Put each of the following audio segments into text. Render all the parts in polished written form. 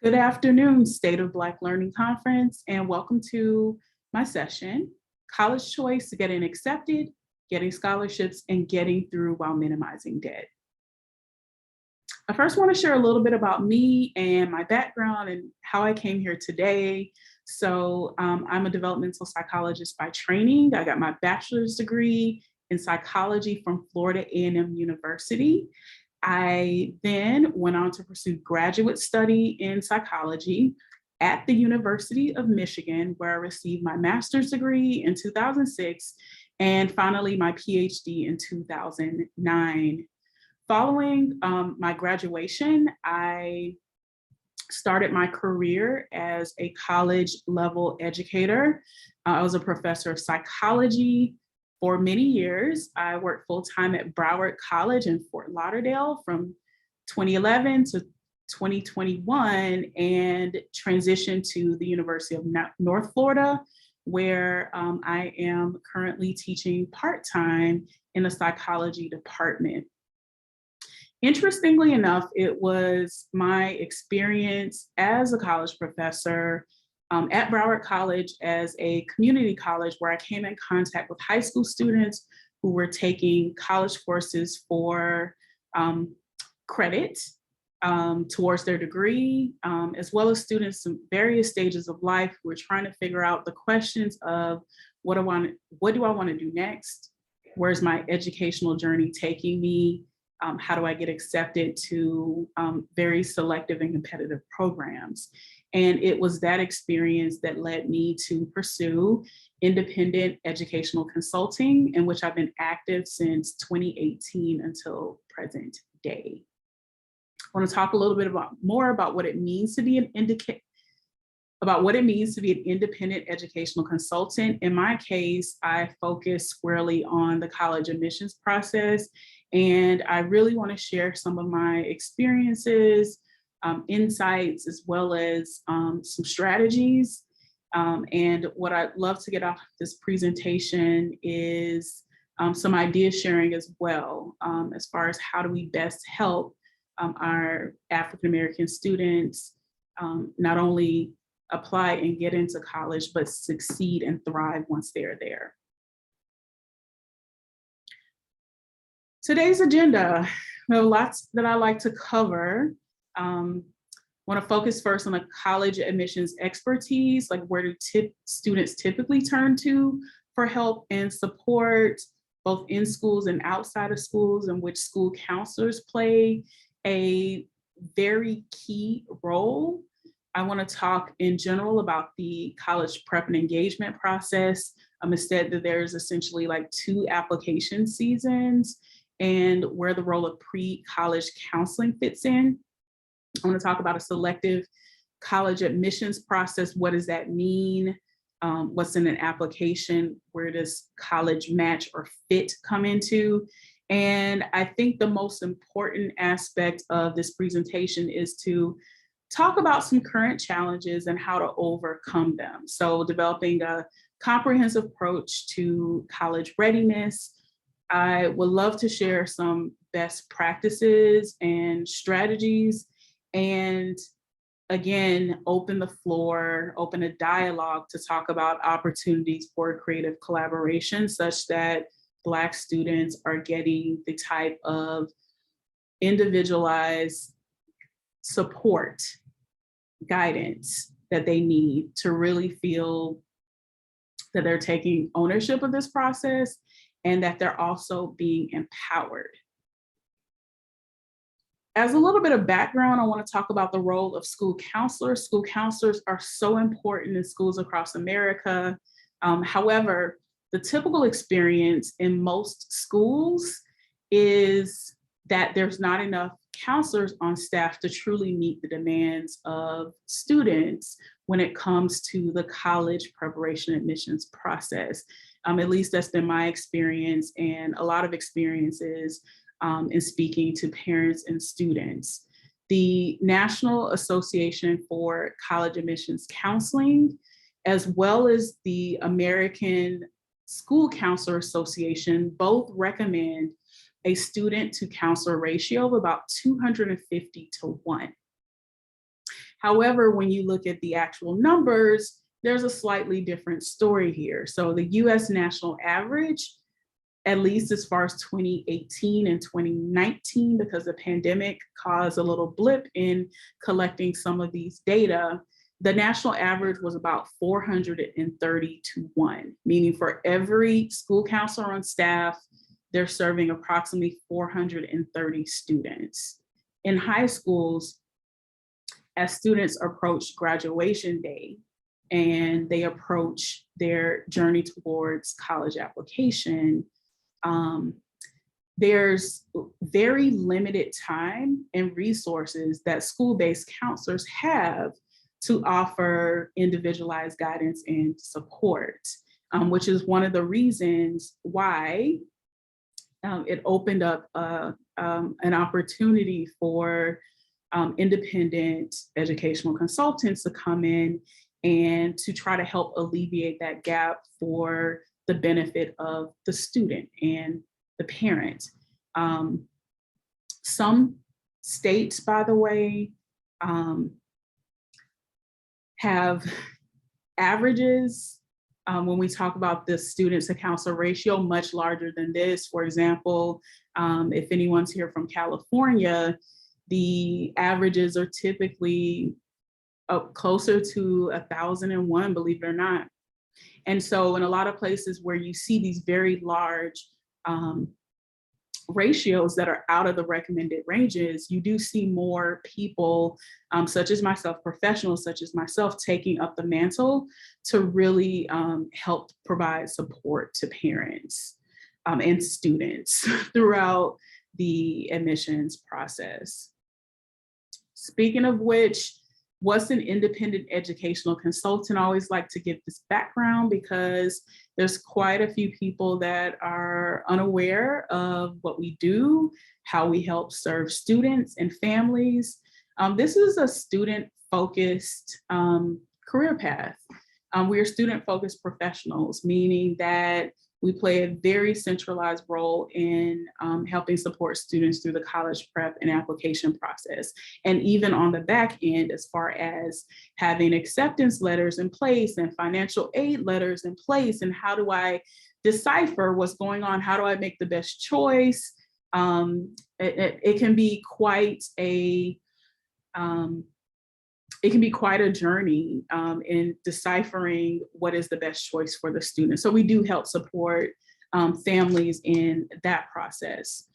Good afternoon, State of Black Learning Conference, and welcome to my session, College Choice: Getting Accepted, Getting Scholarships, and Getting Through While Minimizing Debt. I first want to share a little bit about me and my background and how I came here today. So I'm a developmental psychologist by training. I got my bachelor's degree in psychology from Florida A&M University. I then went on to pursue graduate study in psychology at the University of Michigan, where I received my master's degree in 2006 and finally my PhD in 2009. Following my graduation, I started my career as a college level educator. I was a professor of psychology for many years. I worked full-time at Broward College in Fort Lauderdale from 2011 to 2021 and transitioned to the University of North Florida, where I am currently teaching part-time in the psychology department. Interestingly enough, it was my experience as a college professor at Broward College as a community college where I came in contact with high school students who were taking college courses for credit towards their degree, as well as students in various stages of life who were trying to figure out the questions of what do I want to do next? Where's my educational journey taking me? How do I get accepted to very selective and competitive programs? And it was that experience that led me to pursue independent educational consulting, in which I've been active since 2018 until present day. I want to talk a little bit more about what it means to be an independent educational consultant. In my case, I focus squarely on the college admissions process, and I really want to share some of my experiences, insights, as well as some strategies. And what I'd love to get off this presentation is some idea sharing as well, as far as how do we best help our African-American students not only apply and get into college, but succeed and thrive once they're there. Today's agenda, there are lots that I like to cover. Want to focus first on the college admissions expertise, like where do students typically turn to for help and support, both in schools and outside of schools, and which school counselors play a very key role. I want to talk in general about the college prep and engagement process. Instead, that there's essentially like 2 application seasons and where the role of pre-college counseling fits in. I want to talk about a selective college admissions process. What does that mean? What's in an application? Where does college match or fit come into? And I think the most important aspect of this presentation is to talk about some current challenges and how to overcome them. So developing a comprehensive approach to college readiness. I would love to share some best practices and strategies, and again, open a dialogue to talk about opportunities for creative collaboration such that Black students are getting the type of individualized support, guidance that they need to really feel that they're taking ownership of this process and that they're also being empowered. As a little bit of background, I want to talk about the role of school counselors. School counselors are so important in schools across America. However, the typical experience in most schools is that there's not enough counselors on staff to truly meet the demands of students when it comes to the college preparation admissions process. At least that's been my experience and a lot of experiences in speaking to parents and students. The National Association for College Admissions Counseling, as well as the American School Counselor Association, both recommend a student to counselor ratio of about 250 to 1. However, when you look at the actual numbers, there's a slightly different story here. So the US national average, at least as far as 2018 and 2019, because the pandemic caused a little blip in collecting some of these data, the national average was about 430 to 1, meaning for every school counselor on staff, they're serving approximately 430 students. In high schools, as students approach graduation day and they approach their journey towards college application, there's very limited time and resources that school-based counselors have to offer individualized guidance and support, which is one of the reasons why it opened up an opportunity for independent educational consultants to come in and to try to help alleviate that gap for the benefit of the student and the parent. Some states, by the way, have averages when we talk about the student to counselor ratio much larger than this. For example, if anyone's here from California, the averages are typically up closer to 1,001, believe it or not. And so in a lot of places where you see these very large ratios that are out of the recommended ranges, you do see more people, such as myself, professionals such as myself, taking up the mantle to really help provide support to parents and students throughout the admissions process. Speaking of which, what's an independent educational consultant? I always like to give this background because there's quite a few people that are unaware of what we do, how we help serve students and families. This is a student-focused career path. We are student-focused professionals, meaning that we play a very centralized role in helping support students through the college prep and application process. And even on the back end, as far as having acceptance letters in place and financial aid letters in place, and how do I decipher what's going on? How do I make the best choice? It can be quite a journey in deciphering what is the best choice for the student. So we do help support families in that process.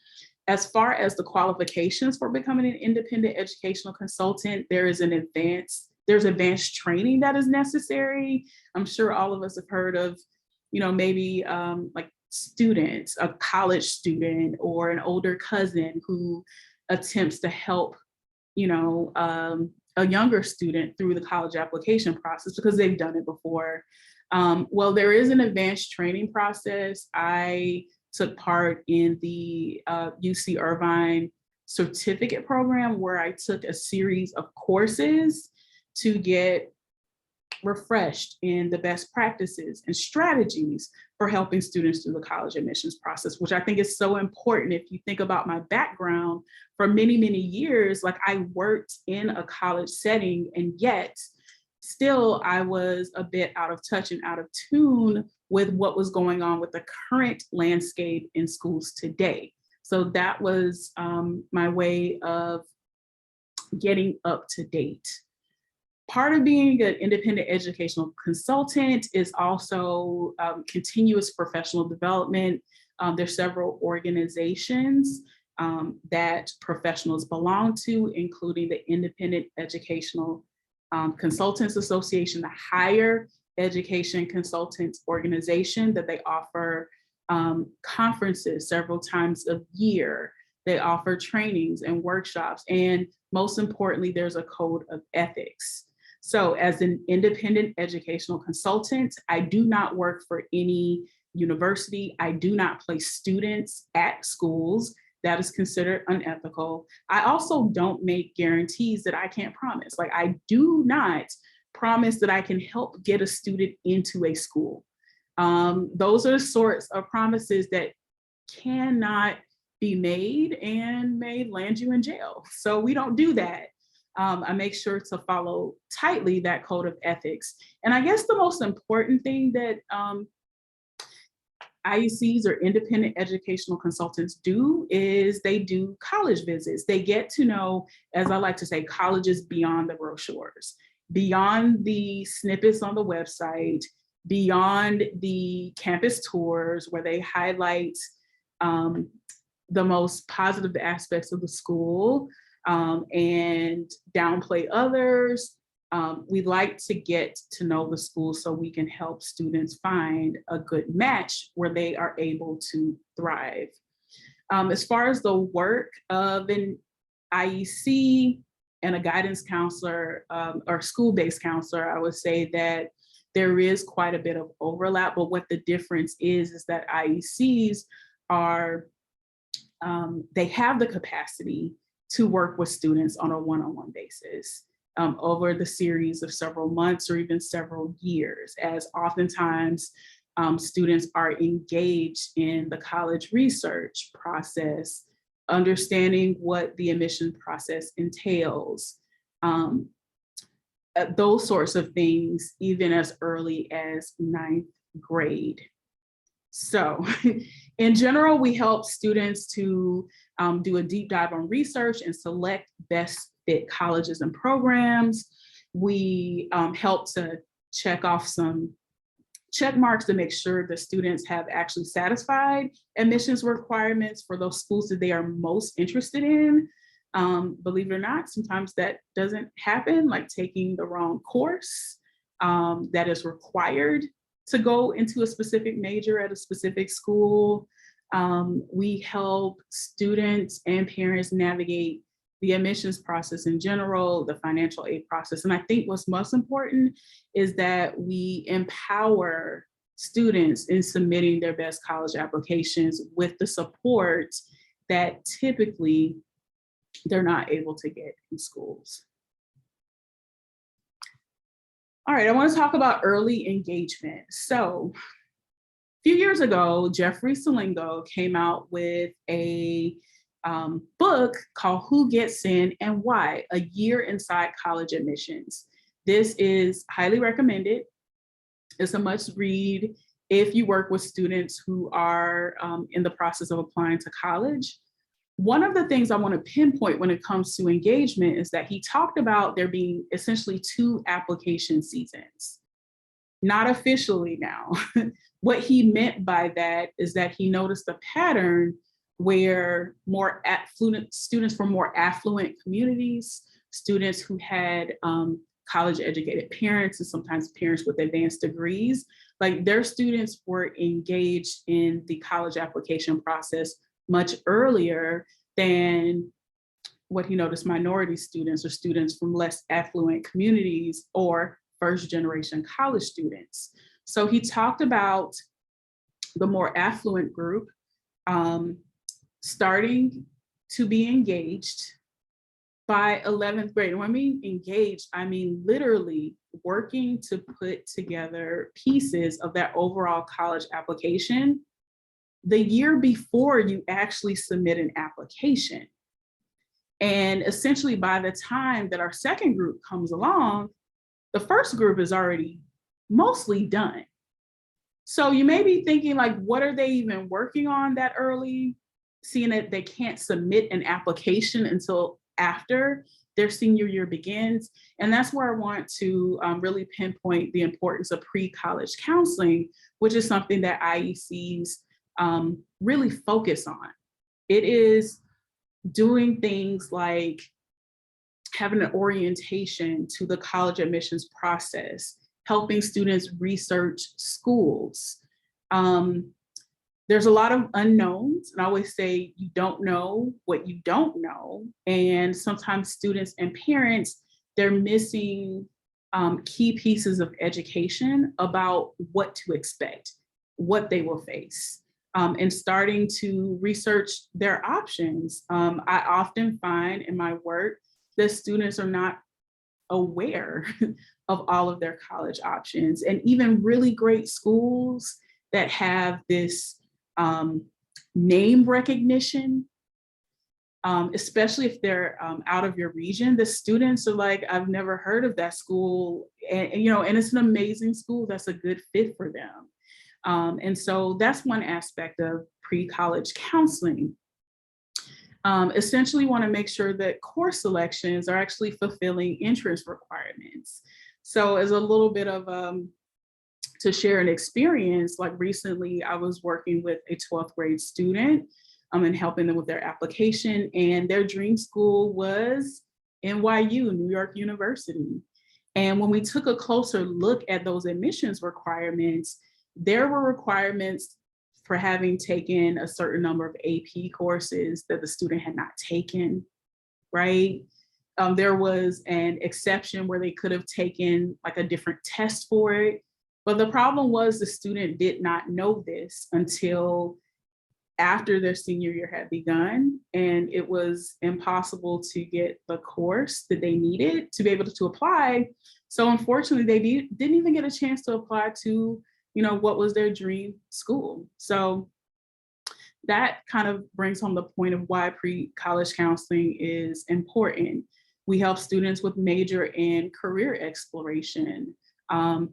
As far as the qualifications for becoming an independent educational consultant, there's advanced training that is necessary. I'm sure all of us have heard of, maybe like students, a college student or an older cousin who attempts to help, a younger student through the college application process because they've done it before. Well, there is an advanced training process. I took part in the UC Irvine certificate program where I took a series of courses to get refreshed in the best practices and strategies for helping students through the college admissions process, which I think is so important. If you think about my background, for many, many years, like I worked in a college setting, and yet still I was a bit out of touch and out of tune with what was going on with the current landscape in schools today. So that was my way of getting up to date. Part of being an independent educational consultant is also continuous professional development. There's several organizations that professionals belong to, including the Independent Educational Consultants Association, the Higher Education Consultants Organization, that they offer conferences several times a year. They offer trainings and workshops, and most importantly, there's a code of ethics. So as an independent educational consultant, I do not work for any university. I do not place students at schools. That is considered unethical. I also don't make guarantees that I can't promise. Like I do not promise that I can help get a student into a school. Those are the sorts of promises that cannot be made and may land you in jail. So we don't do that. I make sure to follow tightly that code of ethics. And I guess the most important thing that IECs or independent educational consultants do is they do college visits. They get to know, as I like to say, colleges beyond the brochures, beyond the snippets on the website, beyond the campus tours where they highlight the most positive aspects of the school and downplay others. We like to get to know the school so we can help students find a good match where they are able to thrive. As far as the work of an IEC and a guidance counselor or school-based counselor, I would say that there is quite a bit of overlap, but what the difference is that IECs are, they have the capacity to work with students on a one-on-one basis. Over the series of several months or even several years, as oftentimes students are engaged in the college research process, understanding what the admission process entails, those sorts of things, even as early as 9th grade. So in general, we help students to do a deep dive on research and select best fit colleges and programs. We help to check off some check marks to make sure the students have actually satisfied admissions requirements for those schools that they are most interested in. Believe it or not, sometimes that doesn't happen, like taking the wrong course that is required to go into a specific major at a specific school. We help students and parents navigate the admissions process in general, the financial aid process. And I think what's most important is that we empower students in submitting their best college applications with the support that typically they're not able to get in schools. All right, I want to talk about early engagement. So a few years ago, Jeffrey Salingo came out with a book called Who Gets In and Why? A Year Inside College Admissions. This is highly recommended. It's a must read if you work with students who are in the process of applying to college. One of the things I want to pinpoint when it comes to engagement is that he talked about there being essentially 2 application seasons, not officially now. What he meant by that is that he noticed a pattern where more affluent students from more affluent communities, students who had college educated parents and sometimes parents with advanced degrees, like their students were engaged in the college application process much earlier than what he noticed minority students or students from less affluent communities or first generation college students. So he talked about the more affluent group starting to be engaged by 11th grade. And when I mean engaged, I mean literally working to put together pieces of that overall college application the year before you actually submit an application. And essentially by the time that our second group comes along, the first group is already mostly done. So you may be thinking like, what are they even working on that early? Seeing that they can't submit an application until after their senior year begins. And that's where I want to really pinpoint the importance of pre-college counseling, which is something that IECs really focus on. It is doing things like having an orientation to the college admissions process, helping students research schools. There's a lot of unknowns, and I always say you don't know what you don't know. And sometimes students and parents, they're missing key pieces of education about what to expect, what they will face, and starting to research their options. I often find in my work that students are not aware of all of their college options, and even really great schools that have this name recognition especially if they're out of your region. The students are like, I've never heard of that school. And you know, and it's an amazing school that's a good fit for them. And so that's one aspect of pre-college counseling. Essentially want to make sure that course selections are actually fulfilling entrance requirements. So as a little bit of to share an experience, like recently I was working with a 12th grade student and helping them with their application, and their dream school was NYU, New York University. And when we took a closer look at those admissions requirements, there were requirements for having taken a certain number of AP courses that the student had not taken, right? There was an exception where they could have taken like a different test for it. But the problem was the student did not know this until after their senior year had begun, and it was impossible to get the course that they needed to be able to apply. So unfortunately, they didn't even get a chance to apply to, you know, what was their dream school. So that kind of brings home the point of why pre-college counseling is important. We help students with major and career exploration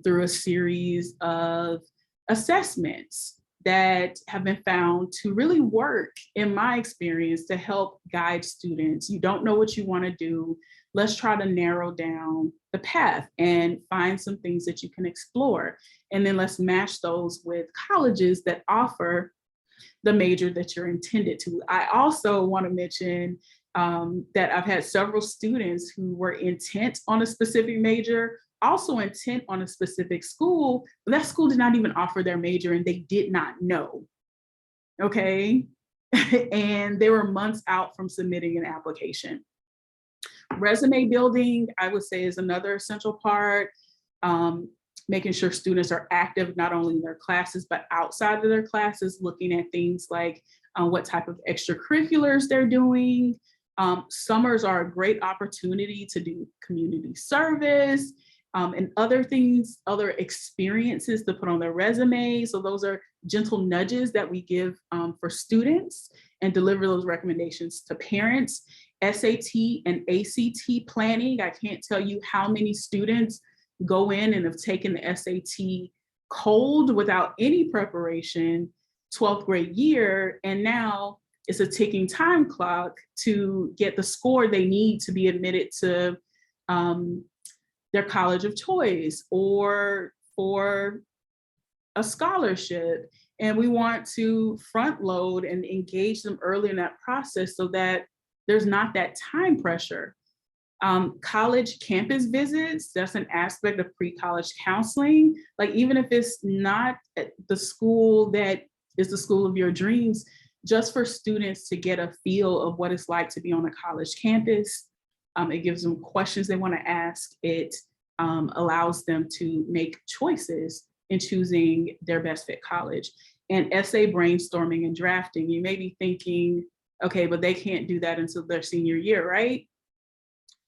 through a series of assessments that have been found to really work, in my experience, to help guide students. You don't know what you want to do. Let's try to narrow down the path and find some things that you can explore. And then let's match those with colleges that offer the major that you're intended to. I also want to mention that I've had several students who were intent on a specific major, also intent on a specific school, but that school did not even offer their major and they did not know, okay? And they were months out from submitting an application. Resume building, I would say, is another essential part. Making sure students are active, not only in their classes, but outside of their classes, looking at things like what type of extracurriculars they're doing. Summers are a great opportunity to do community service and other things, other experiences to put on their resume. So those are gentle nudges that we give for students and deliver those recommendations to parents. SAT and ACT planning. I can't tell you how many students go in and have taken the SAT cold without any preparation, 12th grade year, and now it's a ticking time clock to get the score they need to be admitted to their college of choice or for a scholarship. And we want to front load and engage them early in that process so that there's not that time pressure. College campus visits, that's an aspect of pre-college counseling. Like even if it's not the school that is the school of your dreams, just for students to get a feel of what it's like to be on a college campus. It gives them questions they want to ask. It allows them to make choices in choosing their best fit college. And essay brainstorming and drafting, you may be thinking, okay, but they can't do that until their senior year, right?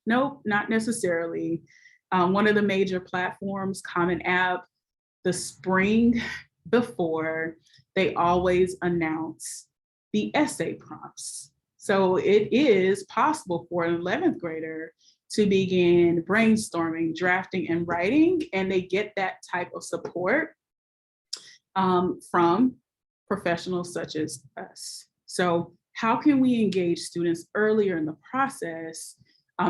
Nope, not necessarily. One of the major platforms, Common App, the spring before, they always announce the essay prompts. So it is possible for an 11th grader to begin brainstorming, drafting, and writing, and they get that type of support from professionals such as us. So how can we engage students earlier in the process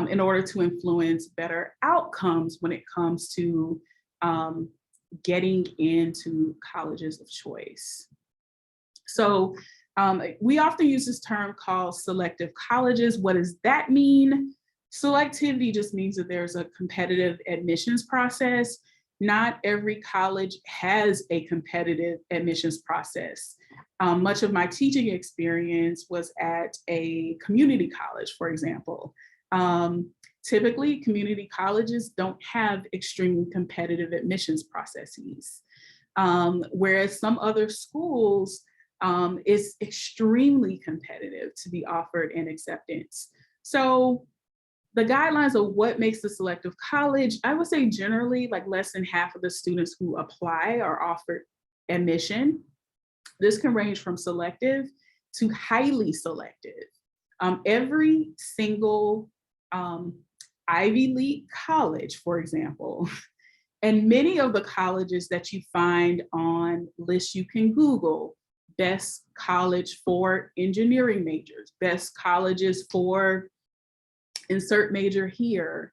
in order to influence better outcomes when it comes to getting into colleges of choice? So we often use this term called selective colleges. What does that mean? Selectivity just means that there's a competitive admissions process. Not every college has a competitive admissions process. Much of my teaching experience was at a community college, for example. Typically, community colleges don't have extremely competitive admissions processes, whereas some other schools, it's extremely competitive to be offered an acceptance. So the guidelines of what makes a selective college, I would say generally like less than half of the students who apply are offered admission. This can range from selective to highly selective. Every single Ivy League college, for example, and many of the colleges that you find on lists you can Google, best college for engineering majors, best colleges for insert major here.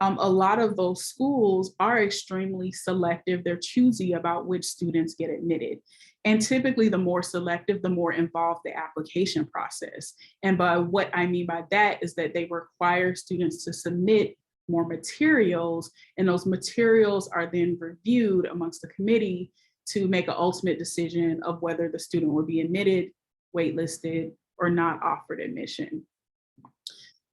A lot of those schools are extremely selective. They're choosy about which students get admitted. And typically the more selective, the more involved the application process. And by what I mean by that is that they require students to submit more materials, and those materials are then reviewed amongst the committee to make an ultimate decision of whether the student will be admitted, waitlisted, or not offered admission.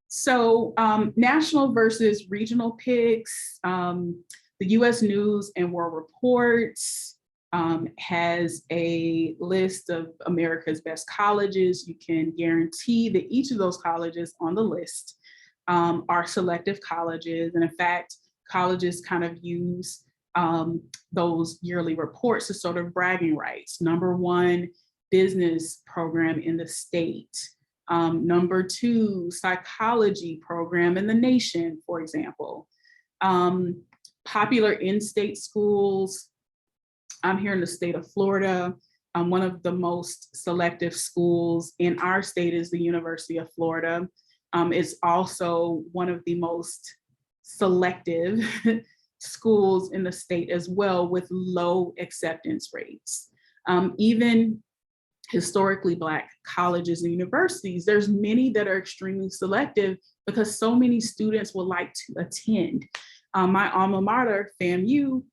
So national versus regional picks, the US News and World Reports has a list of America's best colleges. You can guarantee that each of those colleges on the list are selective colleges. And in fact, colleges kind of use those yearly reports as sort of bragging rights. #1 business program in the state. #2 psychology program in the nation, for example. Popular in-state schools. I'm here in the state of Florida. One of the most selective schools in our state is the University of Florida. It's also one of the most selective schools in the state as well, with low acceptance rates. Even historically Black colleges and universities, there's many that are extremely selective because so many students would like to attend. My alma mater, FAMU,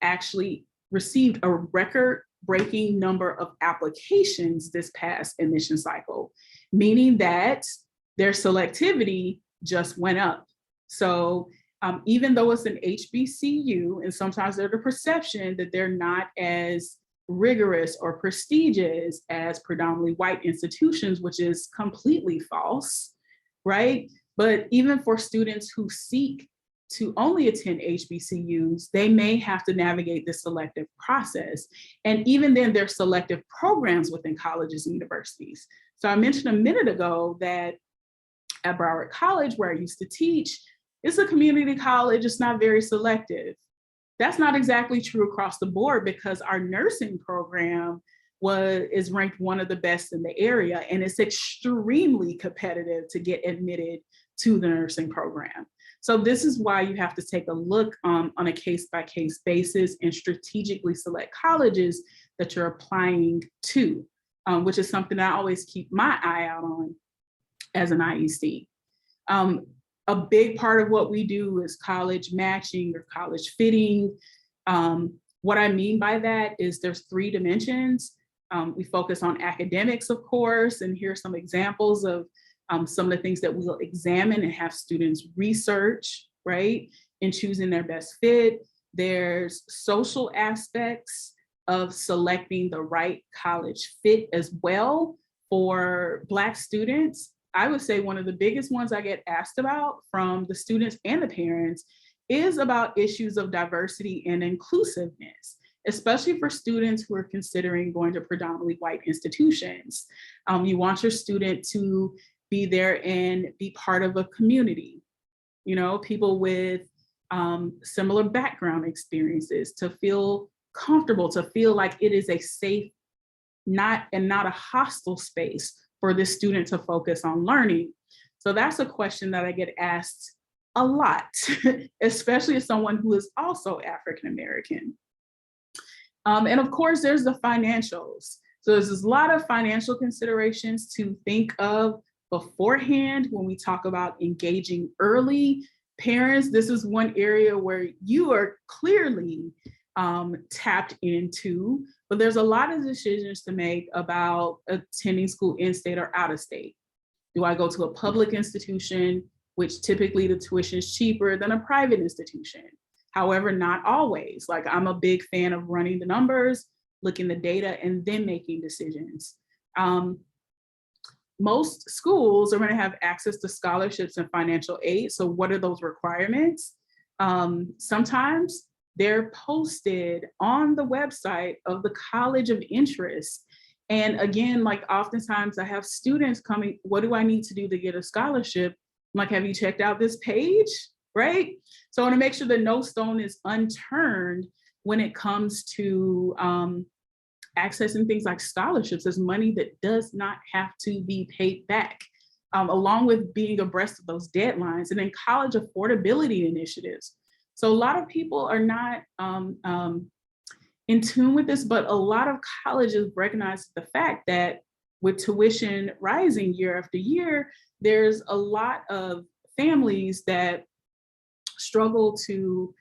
actually received a record-breaking number of applications this past admission cycle, meaning that their selectivity just went up. So even though it's an HBCU, and sometimes there's the perception that they're not as rigorous or prestigious as predominantly white institutions, which is completely false, right? But even for students who seek to only attend HBCUs, they may have to navigate the selective process. And even then, there's selective programs within colleges and universities. So I mentioned a minute ago that at Broward College, where I used to teach, it's a community college, it's not very selective. That's not exactly true across the board, because our nursing program is ranked one of the best in the area, and it's extremely competitive to get admitted to the nursing program. So this is why you have to take a look on a case-by-case basis and strategically select colleges that you're applying to, which is something I always keep my eye out on as an IEC. A big part of what we do is college matching or college fitting. What I mean by that is there's 3 dimensions. We focus on academics, of course, and here's some examples of some of the things that we'll examine and have students research, right, in choosing their best fit. There's social aspects of selecting the right college fit as well for Black students. I would say one of the biggest ones I get asked about from the students and the parents is about issues of diversity and inclusiveness, especially for students who are considering going to predominantly white institutions. You want your student to be there and be part of a community, you know, people with similar background experiences, to feel comfortable, to feel like it is a safe, not a hostile space for the student to focus on learning. So that's a question that I get asked a lot, especially as someone who is also African-American. And of course, there's the financials. So there's a lot of financial considerations to think of beforehand when we talk about engaging early. Parents, this is one area where you are clearly tapped into, but there's a lot of decisions to make about attending school in state or out of state. Do I go to a public institution, which typically the tuition is cheaper than a private institution? However, not always. Like, I'm a big fan of running the numbers, looking the data, and then making decisions. Most schools are going to have access to scholarships and financial aid. So what are those requirements? Sometimes they're posted on the website of the college of interest. And again, like oftentimes I have students coming, what do I need to do to get a scholarship? I'm like, have you checked out this page, right? So I wanna make sure that no stone is unturned when it comes to accessing things like scholarships as money that does not have to be paid back, along with being abreast of those deadlines, and then college affordability initiatives. So a lot of people are not in tune with this, but a lot of colleges recognize the fact that with tuition rising year after year, there's a lot of families that struggle to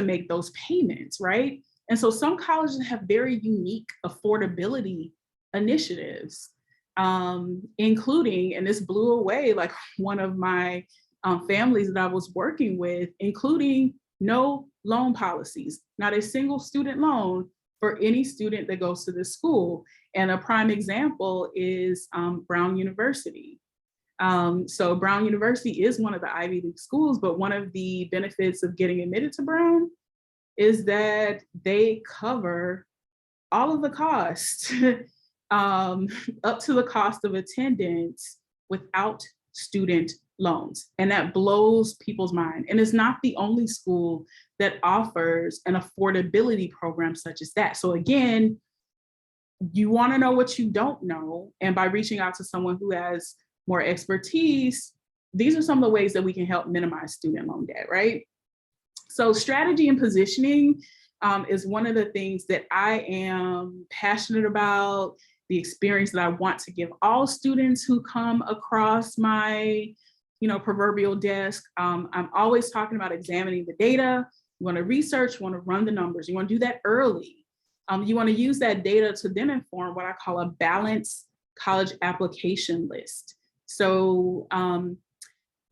make those payments, right? And so some colleges have very unique affordability initiatives, including, and this blew away like one of my families that I was working with, including no loan policies, not a single student loan for any student that goes to this school. And a prime example is Brown University. So Brown University is one of the Ivy League schools, but one of the benefits of getting admitted to Brown is that they cover all of the costs up to the cost of attendance without student loans. And that blows people's mind. And it's not the only school that offers an affordability program such as that. So again, you want to know what you don't know. And by reaching out to someone who has more expertise, these are some of the ways that we can help minimize student loan debt, right? So strategy and positioning is one of the things that I am passionate about, the experience that I want to give all students who come across my proverbial desk. I'm always talking about examining the data. You want to research, you want to run the numbers. You want to do that early. You want to use that data to then inform what I call a balanced college application list. So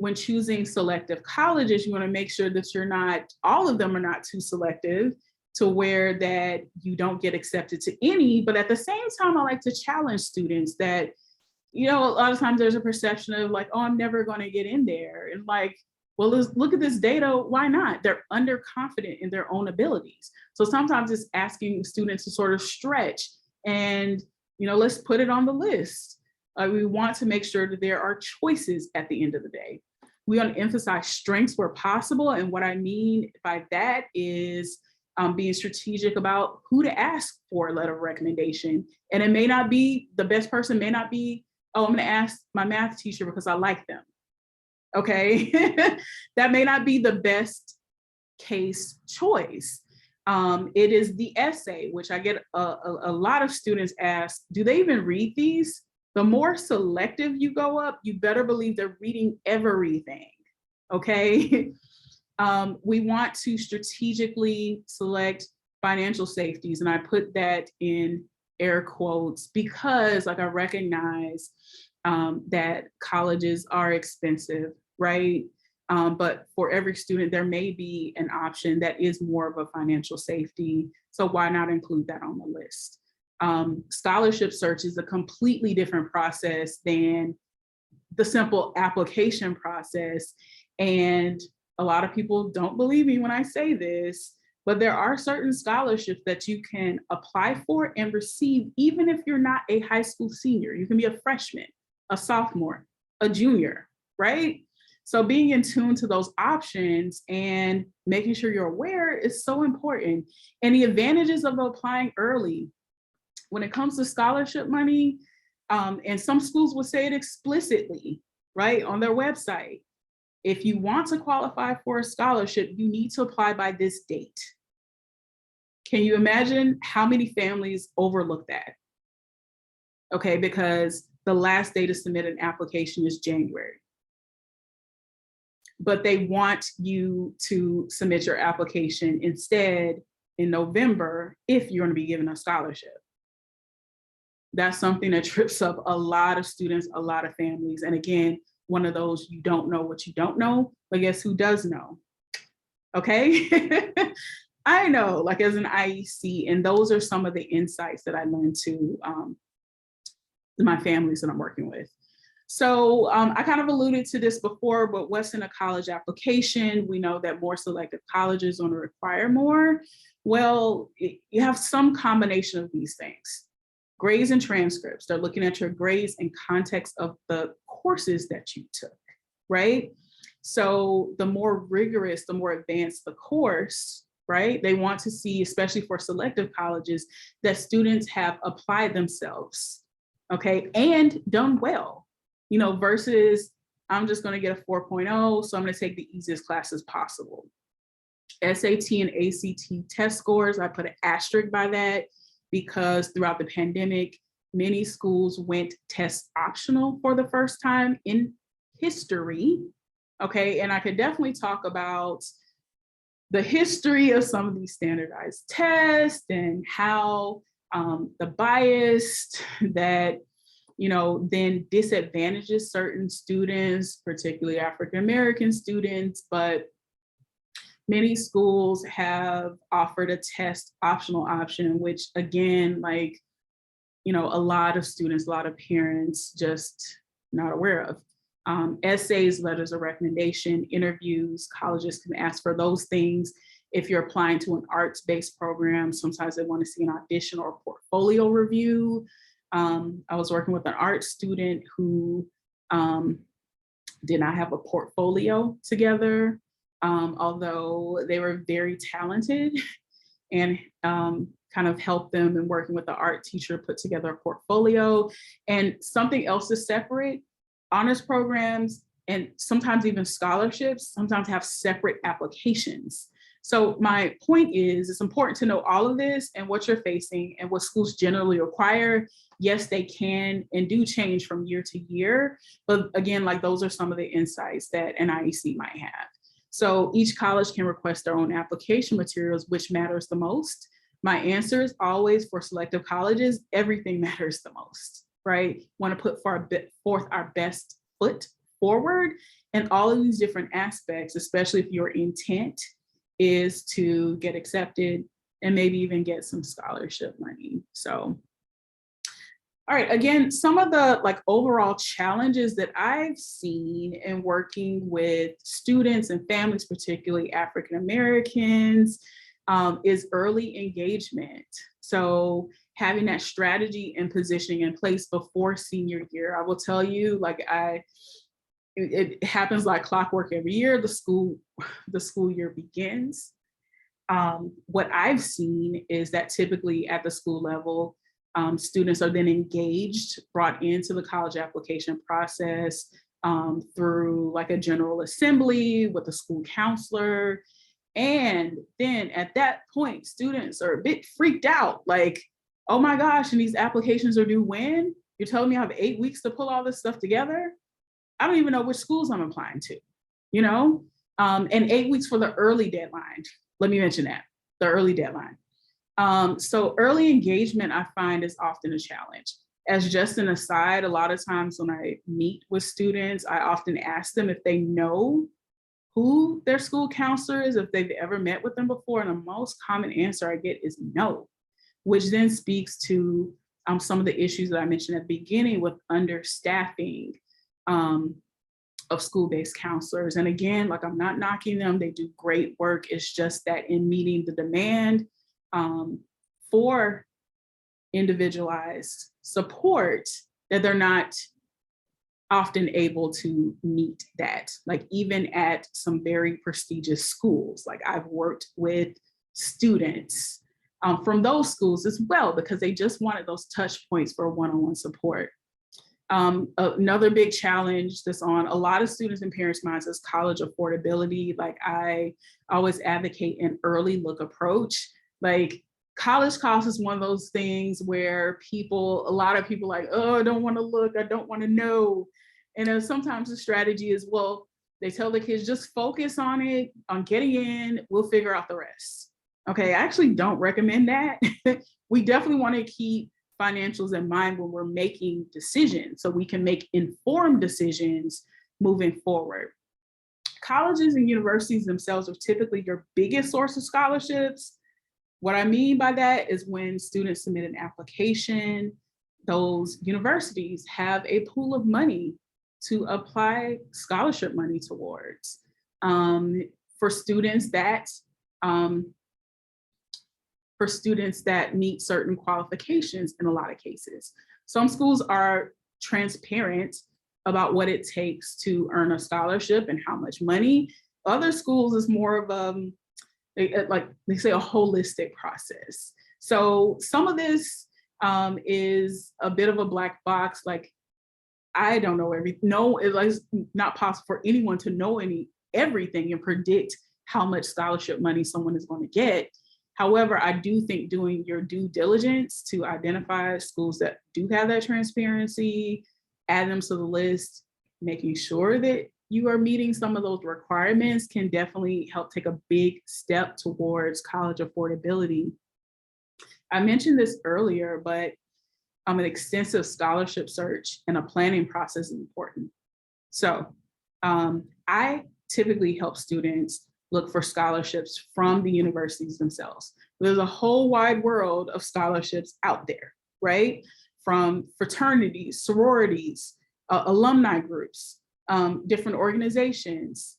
when choosing selective colleges, you want to make sure that all of them are not too selective to where that you don't get accepted to any, but at the same time, I like to challenge students that, a lot of times there's a perception of like, oh, I'm never going to get in there. And like, well, let's look at this data. Why not? They're underconfident in their own abilities. So sometimes it's asking students to sort of stretch and, let's put it on the list. We want to make sure that there are choices at the end of the day. We want to emphasize strengths where possible. And what I mean by that is being strategic about who to ask for a letter of recommendation. And it may not be, the best person may not be, oh, I'm going to ask my math teacher because I like them. Okay. That may not be the best case choice. It is the essay, which I get a lot of students ask, do they even read these? The more selective you go up, you better believe they're reading everything, okay? We want to strategically select financial safeties, and I put that in air quotes because like I recognize that colleges are expensive, right? But for every student, there may be an option that is more of a financial safety. So why not include that on the list? Scholarship search is a completely different process than the simple application process. And a lot of people don't believe me when I say this, but there are certain scholarships that you can apply for and receive, even if you're not a high school senior. You can be a freshman, a sophomore, a junior, right? So being in tune to those options and making sure you're aware is so important. And the advantages of applying early. When it comes to scholarship money, and some schools will say it explicitly, right, on their website. If you want to qualify for a scholarship, you need to apply by this date. Can you imagine how many families overlook that? Okay, because the last day to submit an application is January. But they want you to submit your application instead in November if you're going to be given a scholarship. That's something that trips up a lot of students, a lot of families. And again, one of those, you don't know what you don't know, but guess who does know? Okay. I know, like as an IEC, and those are some of the insights that I learned to my families that I'm working with. So I kind of alluded to this before, but what's in a college application? We know that more selective colleges want to require more. Well, you have some combination of these things. Grades and transcripts, they're looking at your grades in context of the courses that you took, right? So the more rigorous, the more advanced the course, right? They want to see, especially for selective colleges, that students have applied themselves, okay, and done well, you know, versus I'm just going to get a 4.0, so I'm going to take the easiest classes possible. SAT and ACT test scores, I put an asterisk by that because throughout the pandemic, many schools went test optional for the first time in history. Okay, and I could definitely talk about the history of some of these standardized tests and how the bias that, you know, then disadvantages certain students, particularly African-American students, but many schools have offered a test optional option, which again, like, you know, a lot of students, a lot of parents just not aware of. Essays, letters of recommendation, interviews, colleges can ask for those things. If you're applying to an arts-based program, sometimes they want to see an audition or a portfolio review. I was working with an art student who did not have a portfolio together, although they were very talented, and kind of helped them in working with the art teacher, put together a portfolio. And something else to separate, honors programs and sometimes even scholarships sometimes have separate applications. So my point is, it's important to know all of this and what you're facing and what schools generally require. Yes, they can and do change from year to year, but again, like those are some of the insights that an IEC might have. So each college can request their own application materials, which matters the most. My answer is always, for selective colleges, everything matters the most, right? Want to put forth our best foot forward, and all of these different aspects, especially if your intent is to get accepted and maybe even get some scholarship money. So, all right, again, some of the like overall challenges that I've seen in working with students and families, particularly African Americans, is early engagement. So having that strategy and positioning in place before senior year. I will tell you, like it happens like clockwork every year. The school year begins. What I've seen is that typically at the school level, students are then engaged, brought into the college application process through like a general assembly with a school counselor. And then at that point, students are a bit freaked out, like, oh my gosh, and these applications are due when? You're telling me I have 8 weeks to pull all this stuff together? I don't even know which schools I'm applying to, you know? And 8 weeks for the early deadline. Let me mention that, the early deadline. So early engagement, I find, is often a challenge. As just an aside, a lot of times when I meet with students, I often ask them if they know who their school counselor is, if they've ever met with them before. And the most common answer I get is no, which then speaks to some of the issues that I mentioned at the beginning with understaffing of school-based counselors. And again, like, I'm not knocking them, they do great work. It's just that in meeting the demand for individualized support, that they're not often able to meet that. Like, even at some very prestigious schools, like I've worked with students from those schools as well, because they just wanted those touch points for one-on-one support. Another big challenge that's on a lot of students and parents' minds is college affordability. Like, I always advocate an early look approach. Like, college costs is one of those things where a lot of people like, oh, I don't want to look, I don't want to know. And sometimes the strategy is, well, they tell the kids, just focus on it, on getting in, we'll figure out the rest. Okay, I actually don't recommend that. We definitely want to keep financials in mind when we're making decisions, so we can make informed decisions moving forward. Colleges and universities themselves are typically your biggest source of scholarships. What I mean by that is when students submit an application, those universities have a pool of money to apply scholarship money towards for students that meet certain qualifications in a lot of cases. Some schools are transparent about what it takes to earn a scholarship and how much money. Other schools is more of like they say, a holistic process. So some of this is a bit of a black box. Like, I don't know everything. No, it's not possible for anyone to know everything and predict how much scholarship money someone is going to get. However, I do think doing your due diligence to identify schools that do have that transparency, add them to the list, making sure that you are meeting some of those requirements can definitely help take a big step towards college affordability. I mentioned this earlier, but an extensive scholarship search and a planning process is important. So I typically help students look for scholarships from the universities themselves. There's a whole wide world of scholarships out there, right? From fraternities, sororities, alumni groups, different organizations,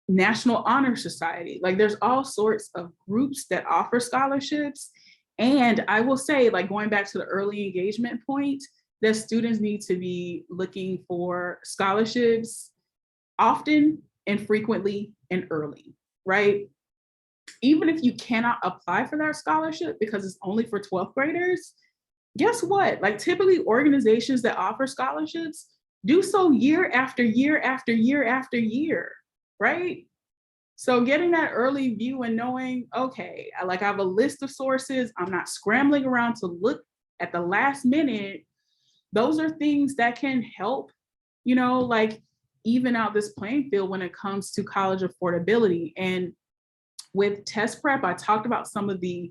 National Honor Society. Like, there's all sorts of groups that offer scholarships. And I will say, like, going back to the early engagement point, that students need to be looking for scholarships often and frequently and early, right? Even if you cannot apply for that scholarship because it's only for 12th graders, guess what? Like, typically organizations that offer scholarships do so year after year after year after year, right? So getting that early view and knowing, okay, I have a list of sources, I'm not scrambling around to look at the last minute. Those are things that can help, like, even out this playing field when it comes to college affordability. And with test prep, I talked about some of the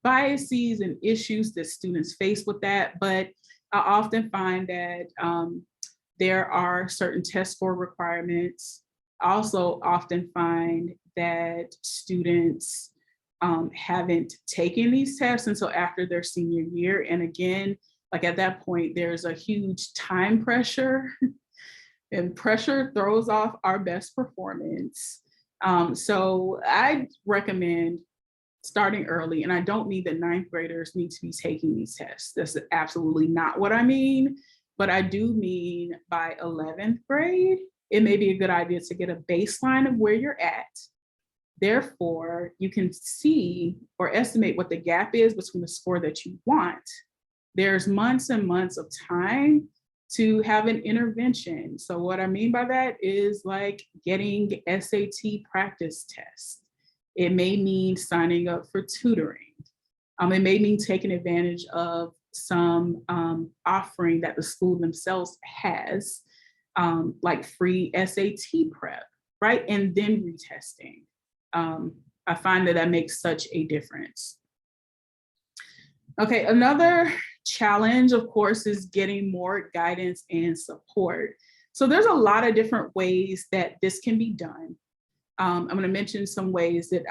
biases and issues that students face with that, but I often find that there are certain test score requirements. I also often find that students haven't taken these tests until after their senior year. And again, like, at that point, there's a huge time pressure and pressure throws off our best performance. So I recommend starting early, and I don't mean that 9th graders need to be taking these tests. That's absolutely not what I mean, but I do mean by 11th grade, it may be a good idea to get a baseline of where you're at. Therefore, you can see or estimate what the gap is between the score that you want. There's months and months of time to have an intervention. So what I mean by that is like getting SAT practice tests. It may mean signing up for tutoring. It may mean taking advantage of some offering that the school themselves has, like free SAT prep, right? And then retesting. I find that makes such a difference. Okay, another challenge, of course, is getting more guidance and support. So there's a lot of different ways that this can be done. I'm going to mention some ways that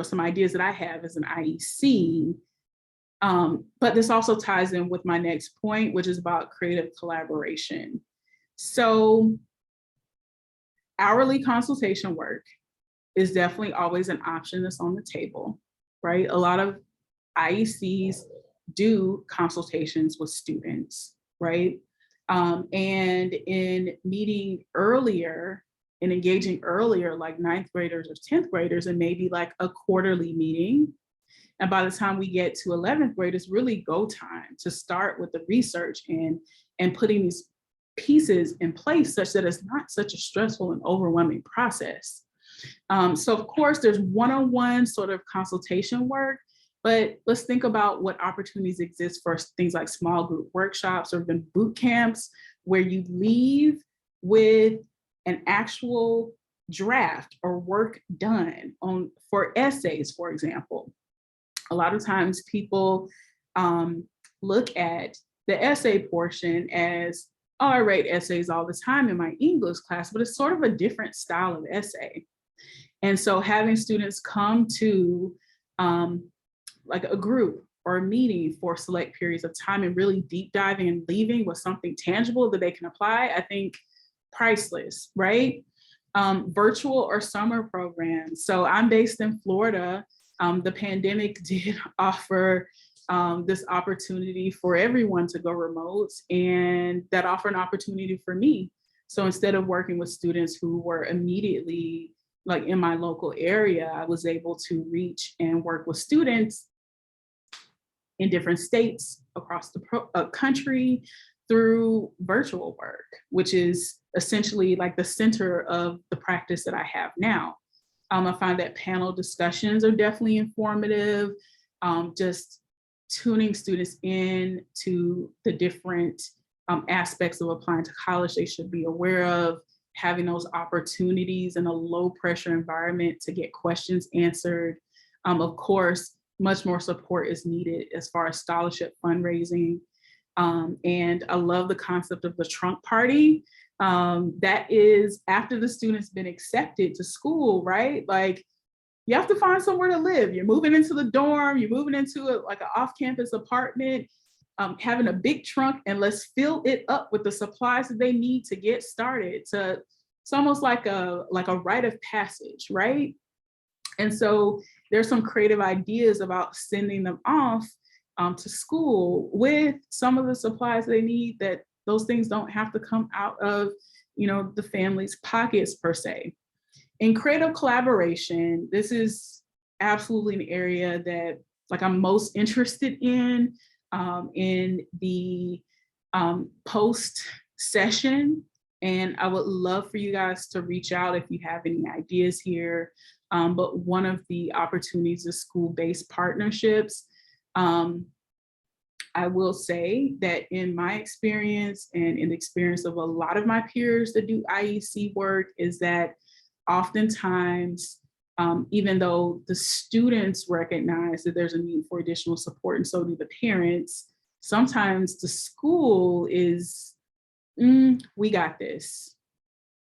some ideas that I have as an IEC, but this also ties in with my next point, which is about creative collaboration. So hourly consultation work is definitely always an option that's on the table, right? A lot of IECs do consultations with students, right? And in meeting earlier and engaging earlier, like 9th graders or 10th graders, and maybe like a quarterly meeting. And by the time we get to 11th grade, it's really go time to start with the research and putting these pieces in place such that it's not such a stressful and overwhelming process. So of course, there's one-on-one sort of consultation work, but let's think about what opportunities exist for things like small group workshops or even boot camps, where you leave with an actual draft or work done for essays, for example. A lot of times people look at the essay portion as, oh, I write essays all the time in my English class, but it's sort of a different style of essay. And so having students come to like a group or a meeting for select periods of time and really deep diving and leaving with something tangible that they can apply, I think priceless, right? Virtual or summer programs. So I'm based in Florida. The pandemic did offer this opportunity for everyone to go remote, and that offered an opportunity for me. So instead of working with students who were immediately like in my local area, I was able to reach and work with students in different states across the country through virtual work, which is essentially like the center of the practice that I have now. I find that panel discussions are definitely informative, just tuning students in to the different aspects of applying to college they should be aware of, having those opportunities in a low pressure environment to get questions answered. Of course, much more support is needed as far as scholarship fundraising. And I love the concept of the trunk party. That is after the student's been accepted to school, right? Like you have to find somewhere to live. You're moving into the dorm, you're moving into like an off-campus apartment, having a big trunk, and let's fill it up with the supplies that they need to get started. It's almost like a rite of passage, right? And so there's some creative ideas about sending them off to school with some of the supplies they need, that those things don't have to come out of, the family's pockets per se. In creative collaboration, this is absolutely an area that like I'm most interested in the post session. And I would love for you guys to reach out if you have any ideas here. But one of the opportunities is school-based partnerships. I will say that in my experience and in the experience of a lot of my peers that do IEC work is that oftentimes, even though the students recognize that there's a need for additional support and so do the parents, sometimes the school is, we got this.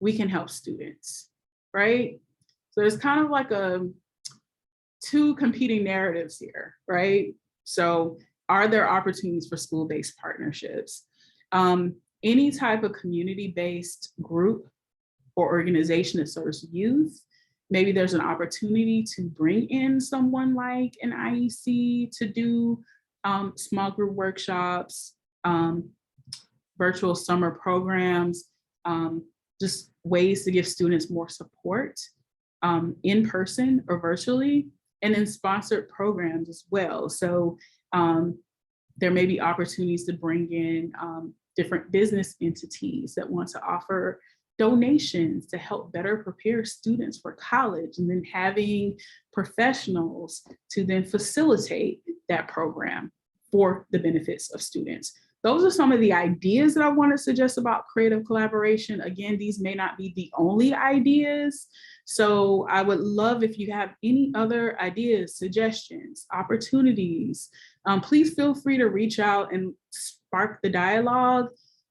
We can help students, right? So there's kind of like two competing narratives here, right? So are there opportunities for school-based partnerships? Any type of community-based group or organization that serves youth, maybe there's an opportunity to bring in someone like an IEC to do small group workshops, virtual summer programs, just ways to give students more support in person or virtually, and then sponsored programs as well. So there may be opportunities to bring in different business entities that want to offer donations to help better prepare students for college, and then having professionals to then facilitate that program for the benefits of students. Those are some of the ideas that I want to suggest about creative collaboration. Again, these may not be the only ideas. So I would love if you have any other ideas, suggestions, opportunities, please feel free to reach out and spark the dialogue.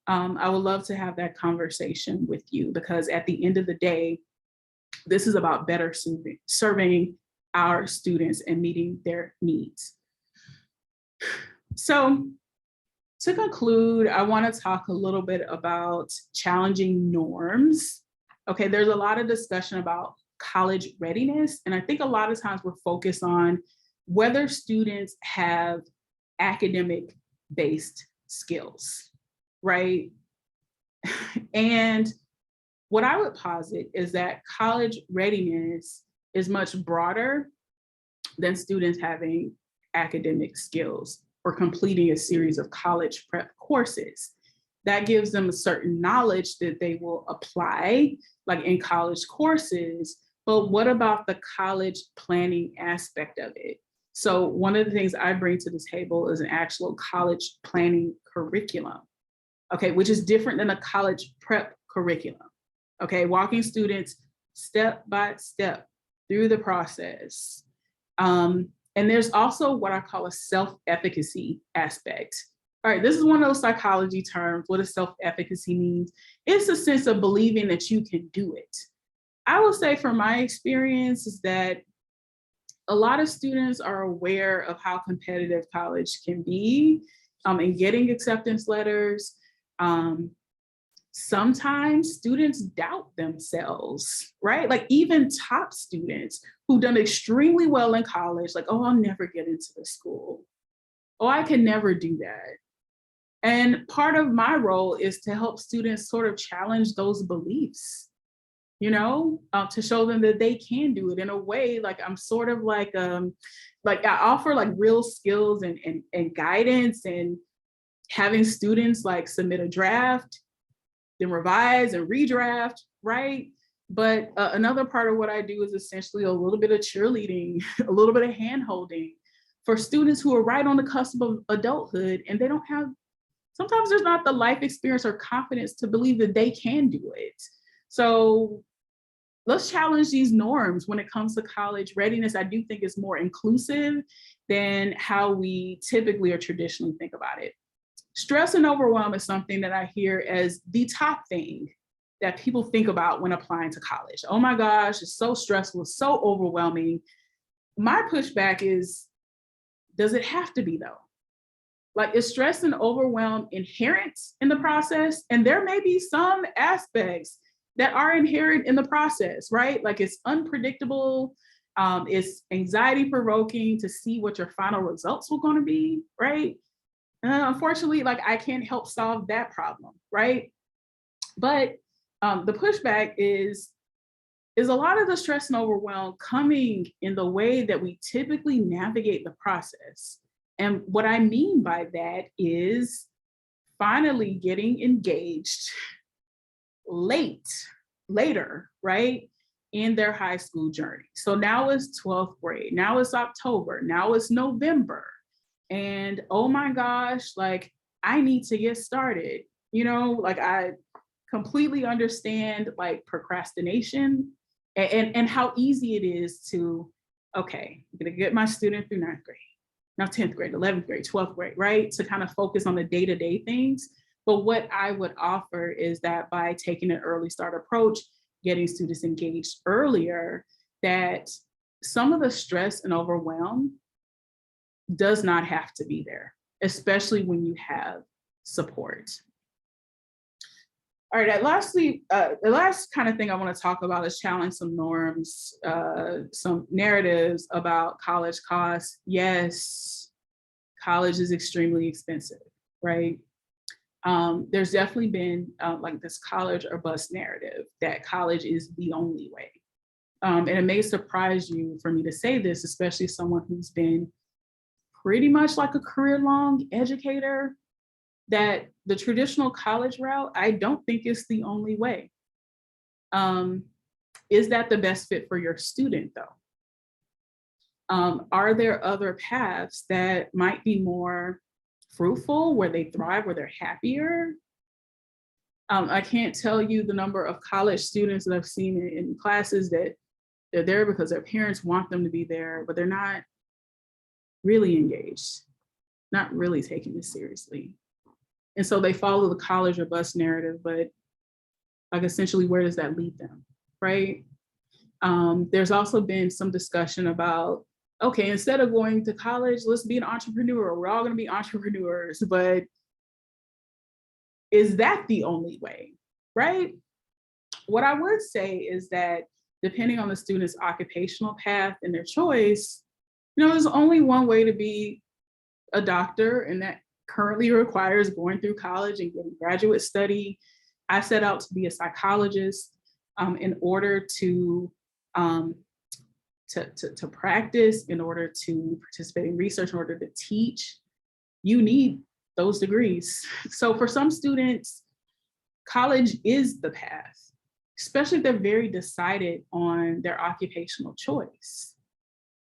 I would love to have that conversation with you, because at the end of the day, this is about better serving our students and meeting their needs. So to conclude, I want to talk a little bit about challenging norms. Okay, there's a lot of discussion about college readiness, and I think a lot of times we're focused on whether students have academic-based skills, right? And what I would posit is that college readiness is much broader than students having academic skills or completing a series of college prep courses. That gives them a certain knowledge that they will apply, like in college courses, but what about the college planning aspect of it? So one of the things I bring to the table is an actual college planning curriculum, okay, which is different than a college prep curriculum, okay? Walking students step by step through the process. And there's also what I call a self-efficacy aspect. All right, this is one of those psychology terms. What does self-efficacy means? It's a sense of believing that you can do it. I will say from my experience is that a lot of students are aware of how competitive college can be, and getting acceptance letters. Sometimes students doubt themselves, right? Like even top students who've done extremely well in college, like, oh, I'll never get into the school. Oh, I can never do that. And part of my role is to help students sort of challenge those beliefs, to show them that they can do it in a way. Like I'm sort of like I offer like real skills and guidance, and having students like submit a draft, then revise and redraft, right? But another part of what I do is essentially a little bit of cheerleading, a little bit of hand holding for students who are right on the cusp of adulthood, and they don't have, sometimes there's not the life experience or confidence to believe that they can do it. So let's challenge these norms when it comes to college readiness. I do think it's more inclusive than how we typically or traditionally think about it. Stress and overwhelm is something that I hear as the top thing that people think about when applying to college. Oh my gosh, it's so stressful, it's so overwhelming. My pushback is, does it have to be though? Like, is stress and overwhelm inherent in the process? And there may be some aspects that are inherent in the process, right? Like it's unpredictable, it's anxiety provoking to see what your final results were going to be, right? Unfortunately, like I can't help solve that problem, right? But the pushback is a lot of the stress and overwhelm coming in the way that we typically navigate the process. And what I mean by that is finally getting engaged later, right, in their high school journey. So now it's 12th grade, now it's October, now it's November. And oh my gosh, like I need to get started, like I completely understand like procrastination and how easy it is to, okay, I'm gonna get my student through 9th grade, now 10th grade, 11th grade, 12th grade, right? To kind of focus on the day-to-day things. But what I would offer is that by taking an early start approach, getting students engaged earlier, that some of the stress and overwhelm does not have to be there, especially when you have support. All right, lastly, the last kind of thing I want to talk about is challenge some norms, some narratives about college costs. Yes, college is extremely expensive, right? There's definitely been like this college or bust narrative that college is the only way. And it may surprise you for me to say this, especially someone who's been pretty much like a career-long educator, that the traditional college route, I don't think is the only way. Is that the best fit for your student though? Are there other paths that might be more fruitful, where they thrive, where they're happier? I can't tell you the number of college students that I've seen in classes that they're there because their parents want them to be there, but they're not really engaged, not really taking this seriously. And so they follow the college or bus narrative, but like essentially, where does that lead them, right? There's also been some discussion about, okay, instead of going to college, let's be an entrepreneur. We're all gonna be entrepreneurs, but is that the only way, right? What I would say is that depending on the student's occupational path and their choice, there's only one way to be a doctor, and that currently requires going through college and getting graduate study. I set out to be a psychologist in order to practice, in order to participate in research, in order to teach. You need those degrees. So for some students, college is the path, especially if they're very decided on their occupational choice.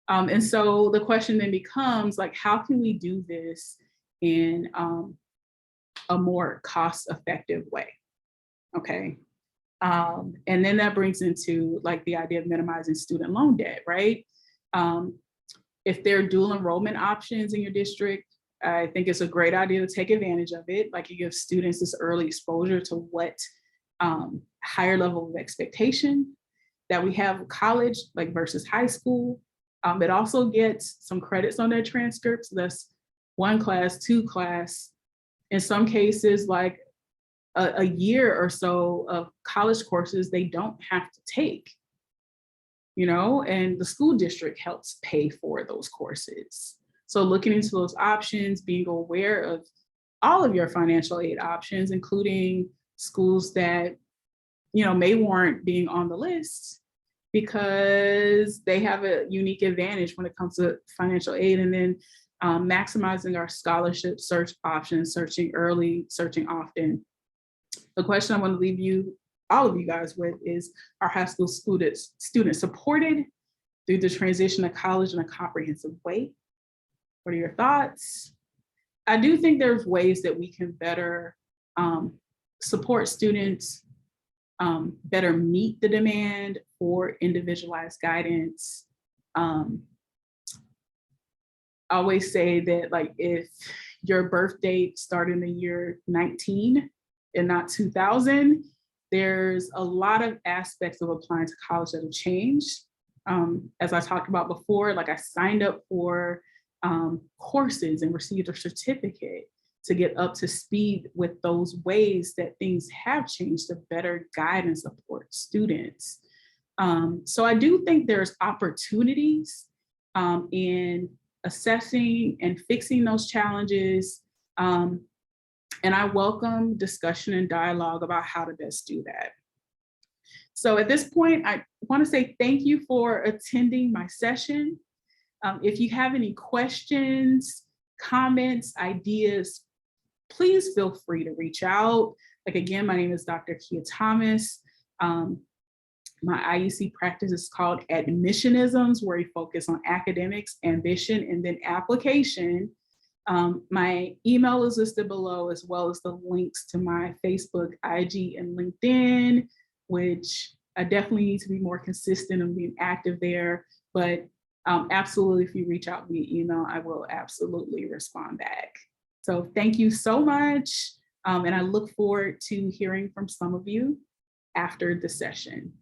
And so the question then becomes like, how can we do this in a more cost-effective way? Okay. And then that brings into like the idea of minimizing student loan debt, right? If there are dual enrollment options in your district, I think it's a great idea to take advantage of it. Like it gives students this early exposure to what higher level of expectation that we have college, like versus high school. It also gets some credits on their transcripts. That's 1 class, 2 class. In some cases, like a year or so of college courses they don't have to take, and the school district helps pay for those courses. So looking into those options, being aware of all of your financial aid options, including schools that, may warrant being on the list because they have a unique advantage when it comes to financial aid. And then maximizing our scholarship search options, searching early, searching often. The question I want to leave all of you guys with is, are high school students supported through the transition to college in a comprehensive way? What are your thoughts? I do think there's ways that we can better support students, better meet the demand for individualized guidance. I always say that, like, if your birth date started in the year 19 and not 2000, there's a lot of aspects of applying to college that have changed. As I talked about before, like I signed up for courses and received a certificate to get up to speed with those ways that things have changed to better guide and support students. So I do think there's opportunities in assessing and fixing those challenges. And I welcome discussion and dialogue about how to best do that. So at this point, I want to say thank you for attending my session. If you have any questions, comments, ideas, please feel free to reach out. Like, again, my name is Dr. Khia Thomas. My IUC practice is called Admissionisms, where we focus on academics, ambition, and then application. My email is listed below, as well as the links to my Facebook, IG, and LinkedIn, which I definitely need to be more consistent and being active there. But absolutely, if you reach out via email, I will absolutely respond back. So thank you so much. And I look forward to hearing from some of you after the session.